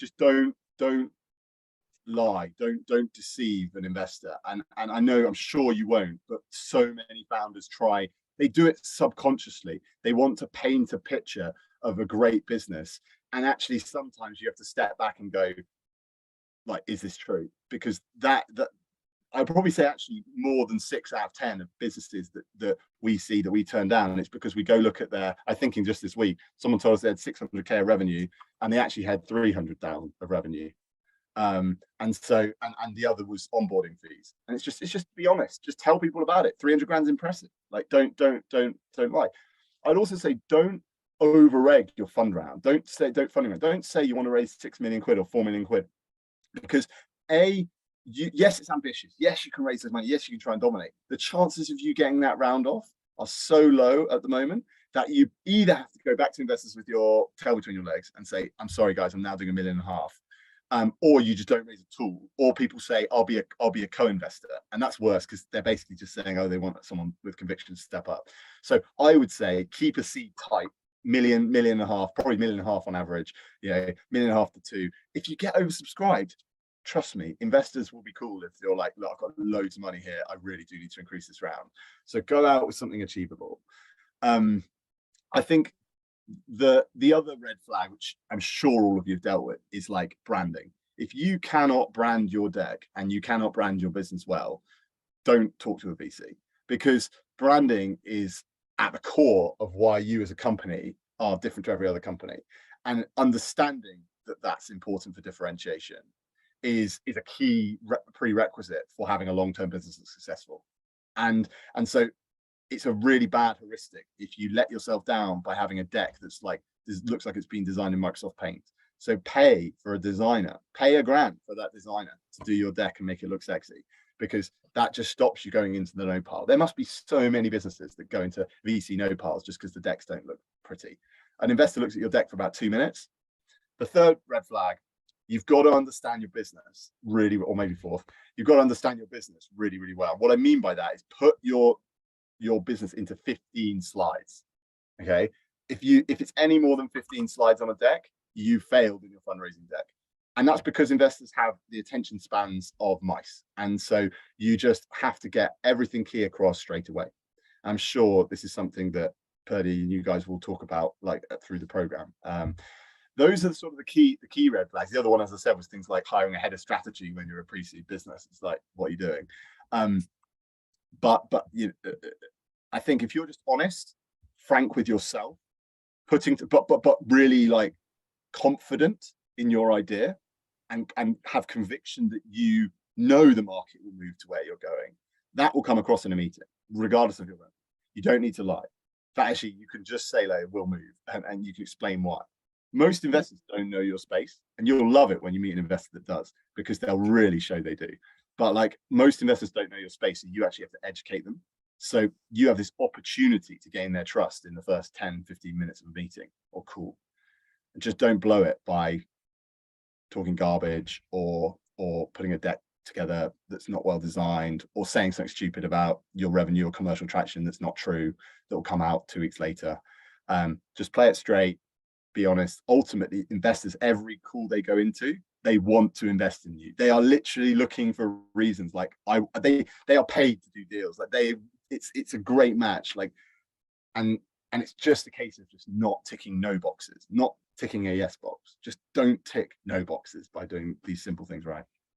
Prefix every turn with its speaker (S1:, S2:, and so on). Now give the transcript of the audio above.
S1: just don't lie, don't deceive an investor. And I know, I'm sure you won't, but so many founders try. They do it subconsciously. They want to paint a picture of a great business, and actually sometimes you have to step back and go, like, is this true? Because that I'd probably say actually more than 6 out of 10 of businesses that we see that we turn down, and it's because we go look at their, I think in just this week, someone told us they had 600k of revenue and they actually had 300,000 of revenue. And the other was onboarding fees. And it's just be honest, just tell people about it. 300 grand's impressive. Like, don't lie. I'd also say, don't over egg your fund round. Don't say you want to raise 6 million quid or 4 million quid, because yes, it's ambitious. Yes, you can raise this money. Yes, you can try and dominate. The chances of you getting that round off are so low at the moment that you either have to go back to investors with your tail between your legs and say, I'm sorry, guys, I'm now doing 1.5 million, or you just don't raise at all. Or people say, I'll be a co-investor. And that's worse, because they're basically just saying, oh, they want someone with conviction to step up. So I would say keep a seed tight. 1.5 million, probably 1.5 million on average, 1.5 million to 2 million. If you get oversubscribed, trust me, investors will be cool if you're like, look, I've got loads of money here, I really do need to increase this round. So go out with something achievable. I think the other red flag, which I'm sure all of you have dealt with, is like branding. If you cannot brand your deck and you cannot brand your business well, don't talk to a VC, because branding is at the core of why you as a company are different to every other company. And understanding that that's important for differentiation is a key prerequisite for having a long-term business that's successful. And so it's a really bad heuristic if you let yourself down by having a deck that's like, this looks like it's been designed in Microsoft Paint. So pay for a designer, pay $1,000 for that designer to do your deck and make it look sexy, because that just stops you going into the no pile. There must be so many businesses that go into VC no piles just because the decks don't look pretty. An investor looks at your deck for about 2 minutes. The third red flag, you've got to understand your business really, or maybe fourth, you've got to understand your business really, really well. What I mean by that is put your business into 15 slides. Okay. If it's any more than 15 slides on a deck, you failed in your fundraising deck. And that's because investors have the attention spans of mice. And so you just have to get everything key across straight away. I'm sure this is something that Purdy and you guys will talk about like through the program. Those are sort of the key red flags. The other one, as I said, was things like hiring a head of strategy when you're a pre-seed business. It's like, what are you doing? But I think if you're just honest, frank with yourself, but really like confident in your idea, and have conviction that you know the market will move to where you're going, that will come across in a meeting, regardless of your own. You don't need to lie. In fact, actually, you can just say like, we'll move, and you can explain why. Most investors don't know your space, and you'll love it when you meet an investor that does, because they'll really show they do. But like, most investors don't know your space, and you actually have to educate them. So you have this opportunity to gain their trust in the first 10, 15 minutes of a meeting or call. And just don't blow it by talking garbage or putting a deck together that's not well designed, or saying something stupid about your revenue or commercial traction that's not true, that will come out 2 weeks later. Just play it straight. Be honest. Ultimately, investors, every call they go into, they want to invest in you. They are literally looking for reasons. Like they are paid to do deals. Like it's a great match. Like, and it's just a case of just not ticking no boxes, not ticking a yes box. Just don't tick no boxes by doing these simple things right.